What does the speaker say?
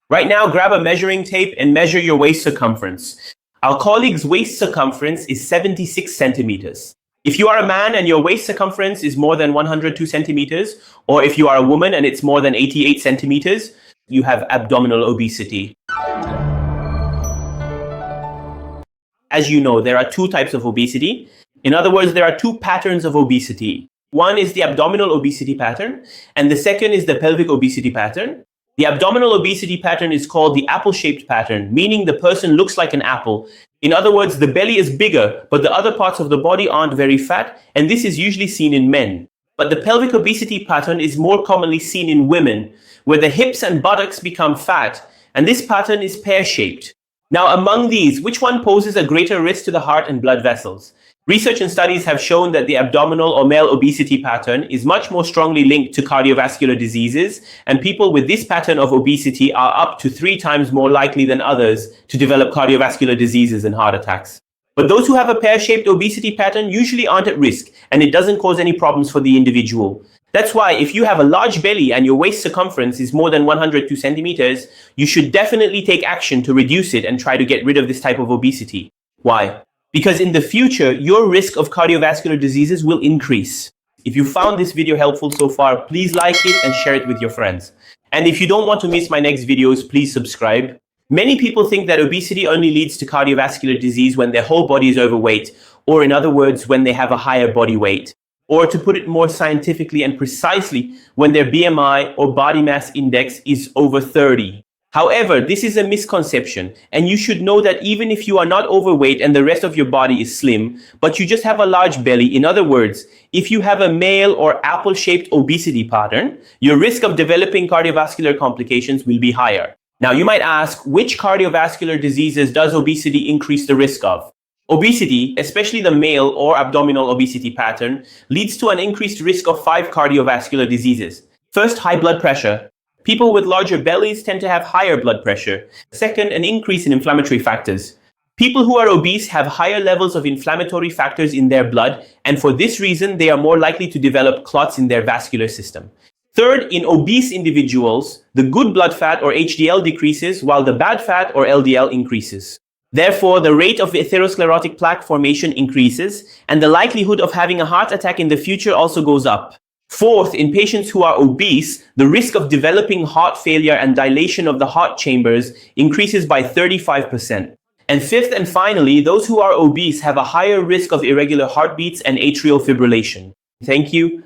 Right now, grab a measuring tape and measure your waist circumference. Our colleague's waist circumference is 76 centimeters. If you are a man and your waist circumference is more than 102 centimeters, or if you are a woman and it's more than 88 centimeters, you have abdominal obesity. As you know, there are two types of obesity. In other words, there are two patterns of obesity. One is the abdominal obesity pattern, and the second is the pelvic obesity pattern. The abdominal obesity pattern is called the apple-shaped pattern, meaning the person looks like an apple. In other words, the belly is bigger, but the other parts of the body aren't very fat, and this is usually seen in men. But the pelvic obesity pattern is more commonly seen in women, where the hips and buttocks become fat, and this pattern is pear-shaped. Now, among these, which one poses a greater risk to the heart and blood vessels? Research and studies have shown that the abdominal or male obesity pattern is much more strongly linked to cardiovascular diseases, and people with this pattern of obesity are up to 3 times more likely than others to develop cardiovascular diseases and heart attacks. But those who have a pear-shaped obesity pattern usually aren't at risk, and it doesn't cause any problems for the individual. That's why if you have a large belly and your waist circumference is more than 102 centimeters, you should definitely take action to reduce it and try to get rid of this type of obesity. Why? Because in the future, your risk of cardiovascular diseases will increase. If you found this video helpful so far, please like it and share it with your friends. And if you don't want to miss my next videos, please subscribe. Many people think that obesity only leads to cardiovascular disease when their whole body is overweight, or in other words, when they have a higher body weight. Or to put it more scientifically and precisely, when their BMI or body mass index is over 30. However, this is a misconception, and you should know that even if you are not overweight and the rest of your body is slim, but you just have a large belly, in other words, if you have a male or apple-shaped obesity pattern, your risk of developing cardiovascular complications will be higher. Now, you might ask, which cardiovascular diseases does obesity increase the risk of? Obesity, especially the male or abdominal obesity pattern, leads to an increased risk of 5 cardiovascular diseases. First, high blood pressure. People with larger bellies tend to have higher blood pressure. Second, an increase in inflammatory factors. People who are obese have higher levels of inflammatory factors in their blood, and for this reason, they are more likely to develop clots in their vascular system. Third, in obese individuals, the good blood fat or HDL decreases while the bad fat or LDL increases. Therefore, the rate of atherosclerotic plaque formation increases, and the likelihood of having a heart attack in the future also goes up. Fourth, in patients who are obese, the risk of developing heart failure and dilation of the heart chambers increases by 35%. And fifth and finally, those who are obese have a higher risk of irregular heartbeats and atrial fibrillation. Thank you.